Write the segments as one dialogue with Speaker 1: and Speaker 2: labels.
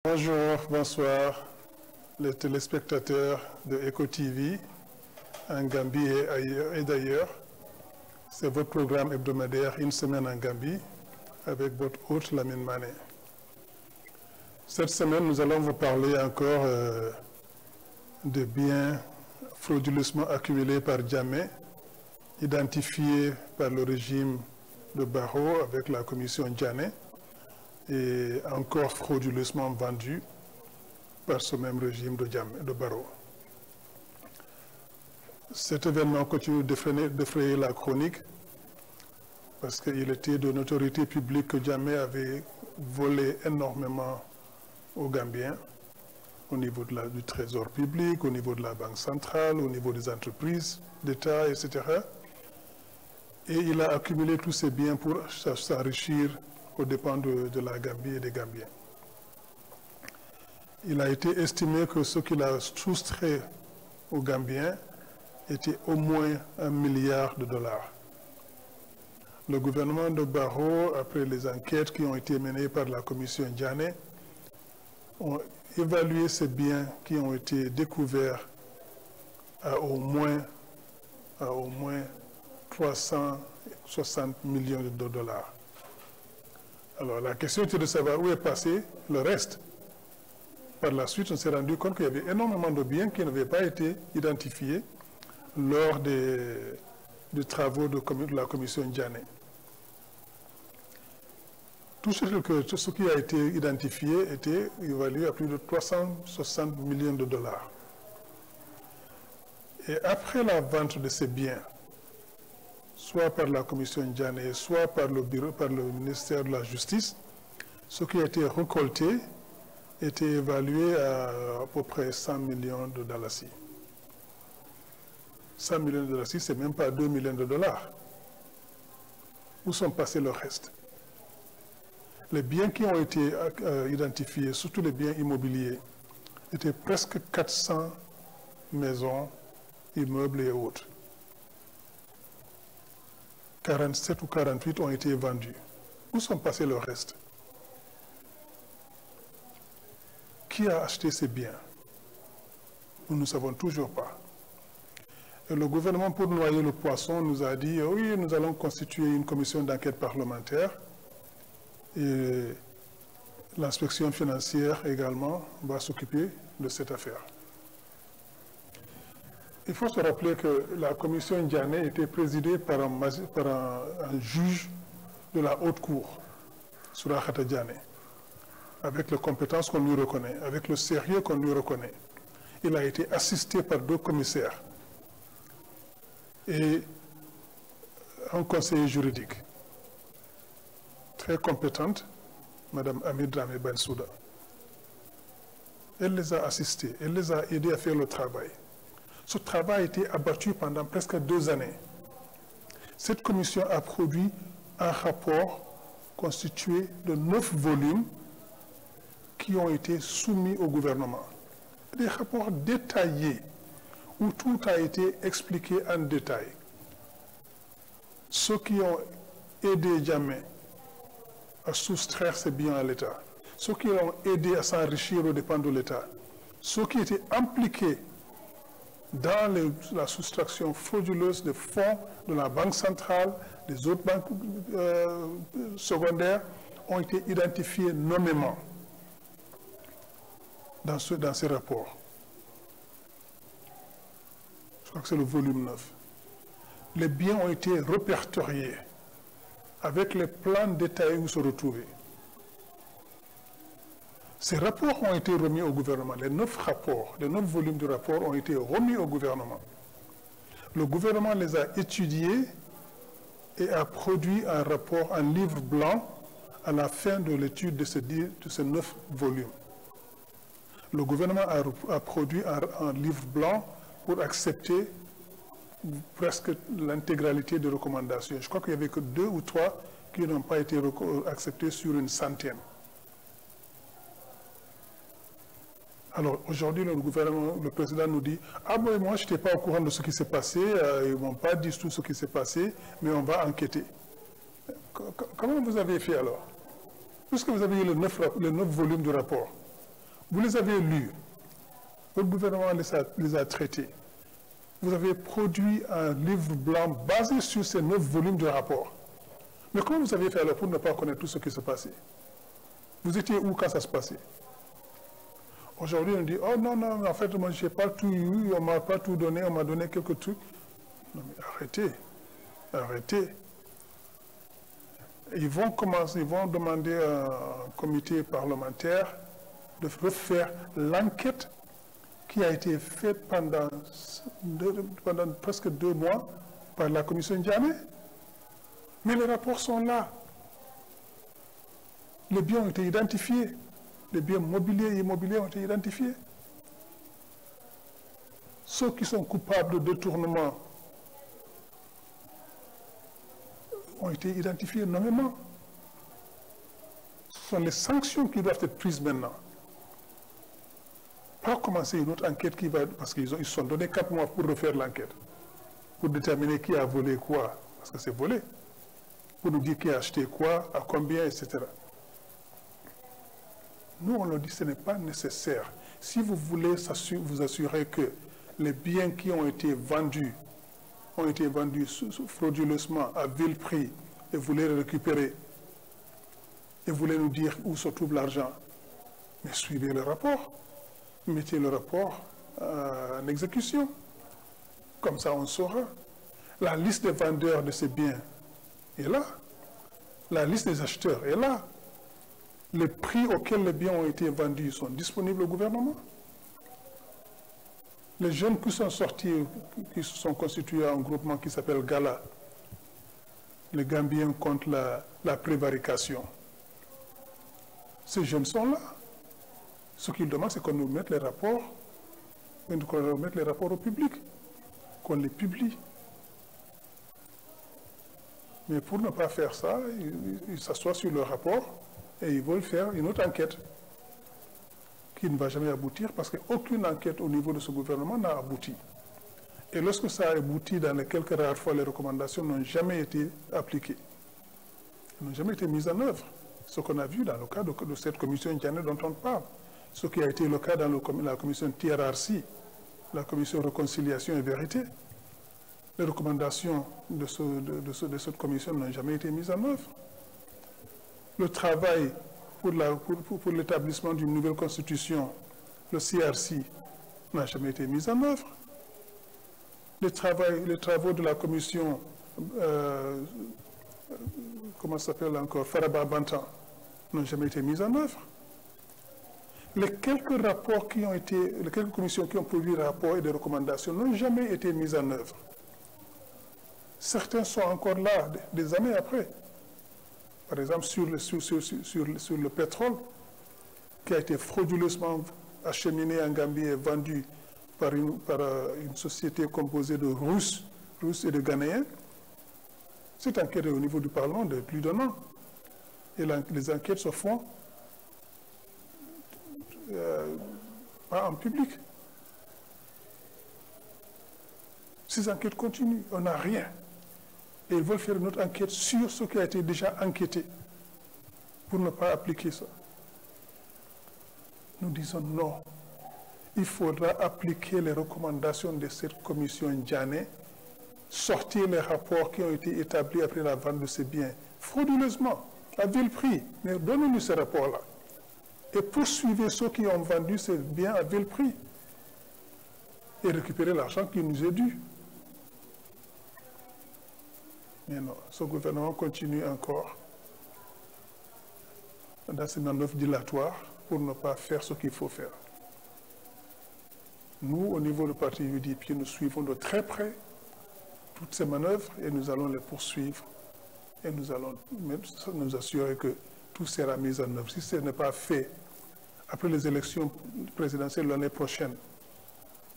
Speaker 1: Bonjour, bonsoir, les téléspectateurs de Eco TV, en Gambie et d'ailleurs. C'est votre programme hebdomadaire Une semaine en Gambie, avec votre hôte Lamine Mané. Cette semaine, nous allons vous parler encore de biens frauduleusement accumulés par Jammeh, identifiés par le régime de Barrow avec la commission Jammeh, et encore frauduleusement vendu par ce même régime de Barrow. Cet événement continue d'effrayer la chronique parce qu'il était de notoriété publique que Jammeh avait volé énormément aux Gambiens au niveau du trésor public, au niveau de la banque centrale, au niveau des entreprises d'État, etc. Et il a accumulé tous ces biens pour s'enrichir aux dépens de la Gambie et des Gambiens. Il a été estimé que ce qu'il a soustrait aux Gambiens était au moins $1 milliard. Le gouvernement de Barrow, après les enquêtes qui ont été menées par la commission Jammeh, ont évalué ces biens qui ont été découverts à au moins 360 millions de dollars. Alors la question était de savoir où est passé le reste. Par la suite, on s'est rendu compte qu'il y avait énormément de biens qui n'avaient pas été identifiés lors des travaux de la commission Jammeh. Tout ce qui a été identifié était évalué à plus de 360 millions de dollars. Et après la vente de ces biens, soit par la commission Jammeh, soit par le ministère de la Justice, ce qui a été récolté était évalué à peu près 100 millions de dollars. 100 millions de dollars, c'est même pas 2 millions de dollars. Où sont passés le reste? Les biens qui ont été identifiés, surtout les biens immobiliers, étaient presque 400 maisons, immeubles et autres. 47 ou 48 ont été vendus. Où sont passés le reste? Qui a acheté ces biens? Nous ne savons toujours pas. Et le gouvernement, pour noyer le poisson, nous a dit oui, nous allons constituer une commission d'enquête parlementaire et l'inspection financière également va s'occuper de cette affaire. Il faut se rappeler que la commission Jammeh était présidée par un juge de la haute cour, Surakhata Jammeh, avec les compétences qu'on lui reconnaît, avec le sérieux qu'on lui reconnaît. Il a été assisté par 2 commissaires et un conseiller juridique très compétente, Mme Amir Dramé Bensouda. Elle les a assistés, elle les a aidés à faire le travail. Ce travail a été abattu pendant presque 2 années. Cette commission a produit un rapport constitué de 9 volumes qui ont été soumis au gouvernement. Des rapports détaillés où tout a été expliqué en détail. Ceux qui ont aidé Jammeh à soustraire ses biens à l'État, ceux qui ont aidé à s'enrichir aux dépens de l'État, ceux qui étaient impliqués dans la soustraction frauduleuse des fonds de la Banque centrale, des autres banques secondaires, ont été identifiés nommément dans ces rapports. Je crois que c'est le volume 9. Les biens ont été répertoriés avec les plans détaillés où se retrouver. Ces rapports ont été remis au gouvernement. Les 9 rapports, les 9 volumes de rapports ont été remis au gouvernement. Le gouvernement les a étudiés et a produit un rapport, un livre blanc à la fin de l'étude de ces 9 volumes. Le gouvernement a produit un livre blanc pour accepter presque l'intégralité des recommandations. Je crois qu'il n'y avait que 2 ou 3 qui n'ont pas été acceptées sur une centaine. Alors aujourd'hui, le président nous dit « Ah ben moi, je n'étais pas au courant de ce qui s'est passé, ils ne m'ont pas dit tout ce qui s'est passé, mais on va enquêter. » Comment vous avez fait alors? Puisque vous avez eu les 9 volumes du rapport, Vous les avez lus. Votre gouvernement les a traités. Vous avez produit un livre blanc basé sur ces 9 volumes de rapport. Mais comment vous avez fait alors pour ne pas connaître tout ce qui se passait? Vous étiez où quand ça se passait? Aujourd'hui, on dit, oh non, non, en fait, moi, je n'ai pas tout eu, on ne m'a pas tout donné, on m'a donné quelques trucs. Non, mais arrêtez, arrêtez. Ils vont demander à un comité parlementaire de refaire l'enquête qui a été faite pendant presque 2 mois par la commission Ndiamé. Mais les rapports sont là. Les biens ont été identifiés. Les biens mobiliers et immobiliers ont été identifiés. Ceux qui sont coupables de détournement ont été identifiés nommément. Ce sont les sanctions qui doivent être prises maintenant. Pas commencer une autre enquête qui va... Parce qu'ils se sont donné 4 mois pour refaire l'enquête. Pour déterminer qui a volé quoi. Parce que c'est volé. Pour nous dire qui a acheté quoi, à combien, etc. Nous, on leur dit que ce n'est pas nécessaire. Si vous voulez vous assurer que les biens qui ont été vendus frauduleusement à vil prix et vous les récupérez et vous voulez nous dire où se trouve l'argent, mais suivez le rapport. Mettez le rapport en exécution. Comme ça, on saura. La liste des vendeurs de ces biens est là. La liste des acheteurs est là. Les prix auxquels les biens ont été vendus sont disponibles au gouvernement. Les jeunes qui sont sortis, qui se sont constitués en groupement qui s'appelle GALA, les Gambiens contre la prévarication, ces jeunes sont là. Ce qu'ils demandent, c'est qu'on nous mette les rapports, au public, qu'on les publie. Mais pour ne pas faire ça, ils s'assoient sur le rapport et ils veulent faire une autre enquête qui ne va jamais aboutir parce qu'aucune enquête au niveau de ce gouvernement n'a abouti. Et lorsque ça a abouti, dans les quelques rares fois, les recommandations n'ont jamais été appliquées. Elles n'ont jamais été mises en œuvre. Ce qu'on a vu dans le cas de cette commission Ndiamé dont on parle. Ce qui a été le cas dans la commission TRRC, la commission Réconciliation et Vérité. Les recommandations de cette commission n'ont jamais été mises en œuvre. Le travail pour l'établissement d'une nouvelle constitution, le CRC, n'a jamais été mis en œuvre. Les travaux de la commission, comment ça s'appelle encore, Faraba Bantan, n'ont jamais été mis en œuvre. Les quelques commissions qui ont produit des rapports et des recommandations n'ont jamais été mises en œuvre. Certains sont encore là, des années après. Par exemple, sur le pétrole, qui a été frauduleusement acheminé en Gambie et vendu par une société composée de Russes et de Ghanéens. Cette enquête est au niveau du Parlement de plus d'un an. Et les enquêtes se font pas en public. Ces enquêtes continuent, on n'a rien. Et ils veulent faire une autre enquête sur ce qui a été déjà enquêté pour ne pas appliquer ça. Nous disons non. Il faudra appliquer les recommandations de cette commission Ndiamé, sortir les rapports qui ont été établis après la vente de ces biens frauduleusement, à vil prix. Mais donnez-nous ces rapports-là. Et poursuivez ceux qui ont vendu ces biens à vil prix et récupérer l'argent qui nous est dû. Mais non, ce gouvernement continue encore dans ses manœuvres dilatoires pour ne pas faire ce qu'il faut faire. Nous, au niveau du parti UDP, nous suivons de très près toutes ces manœuvres et nous allons les poursuivre et nous allons nous assurer que tout sera mis en œuvre. Si ce n'est pas fait après les élections présidentielles l'année prochaine,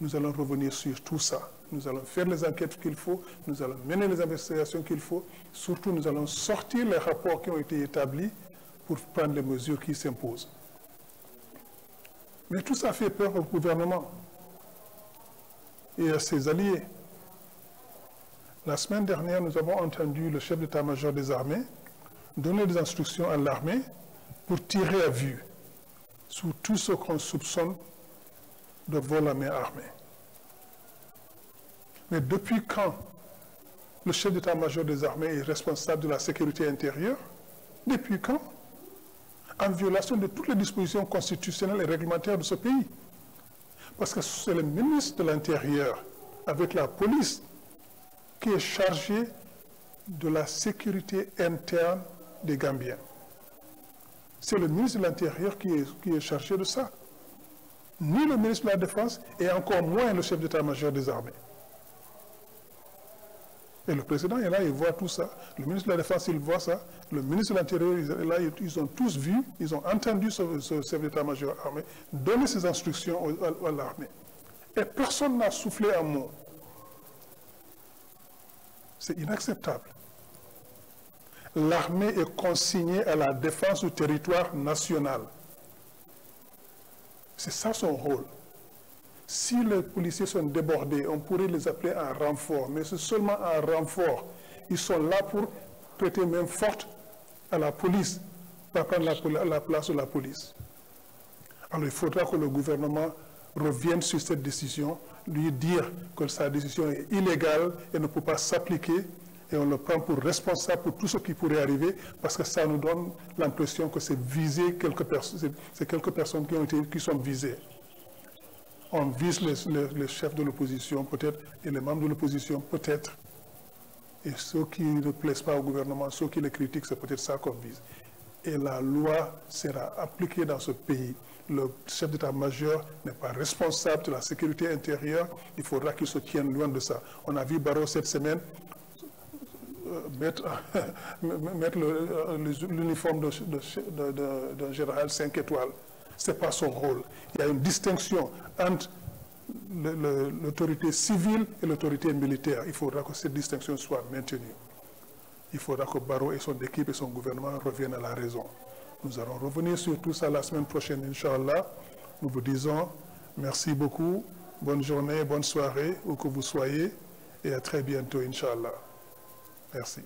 Speaker 1: nous allons revenir sur tout ça. Nous allons faire les enquêtes qu'il faut, nous allons mener les investigations qu'il faut. Surtout, nous allons sortir les rapports qui ont été établis pour prendre les mesures qui s'imposent. Mais tout ça fait peur au gouvernement et à ses alliés. La semaine dernière, nous avons entendu le chef d'état-major des armées donner des instructions à l'armée pour tirer à vue sur tout ce qu'on soupçonne de vol à main armée. Mais depuis quand le chef d'état-major des armées est responsable de la sécurité intérieure? Depuis quand? En violation de toutes les dispositions constitutionnelles et réglementaires de ce pays. Parce que c'est le ministre de l'Intérieur, avec la police, qui est chargé de la sécurité interne des Gambiens. C'est le ministre de l'Intérieur qui est chargé de ça. Ni le ministre de la Défense, et encore moins le chef d'état-major des armées. Et le président est là, il voit tout ça. Le ministre de la Défense, il voit ça. Le ministre de l'Intérieur est là, ils ont tous vu, ils ont entendu ce chef d'état-major armé donner ses instructions à l'armée. Et personne n'a soufflé un mot. C'est inacceptable. L'armée est consignée à la défense du territoire national. C'est ça son rôle. Si les policiers sont débordés, on pourrait les appeler en renfort, mais c'est seulement en renfort. Ils sont là pour prêter main forte à la police, pas prendre la place de la police. Alors il faudra que le gouvernement revienne sur cette décision, lui dire que sa décision est illégale et ne peut pas s'appliquer, et on le prend pour responsable pour tout ce qui pourrait arriver, parce que ça nous donne l'impression que c'est visé c'est quelques personnes qui sont visées. On vise les chefs de l'opposition peut-être, et les membres de l'opposition peut-être. Et ceux qui ne plaisent pas au gouvernement, ceux qui les critiquent, c'est peut-être ça qu'on vise. Et la loi sera appliquée dans ce pays. Le chef d'état-major n'est pas responsable de la sécurité intérieure. Il faudra qu'il se tienne loin de ça. On a vu Barrot cette semaine mettre l'uniforme d'un général 5 étoiles. Ce n'est pas son rôle. Il y a une distinction entre l'autorité civile et l'autorité militaire. Il faudra que cette distinction soit maintenue. Il faudra que Barrot et son équipe et son gouvernement reviennent à la raison. Nous allons revenir sur tout ça la semaine prochaine, Inch'Allah. Nous vous disons merci beaucoup, bonne journée, bonne soirée, où que vous soyez, et à très bientôt, Inch'Allah. Merci.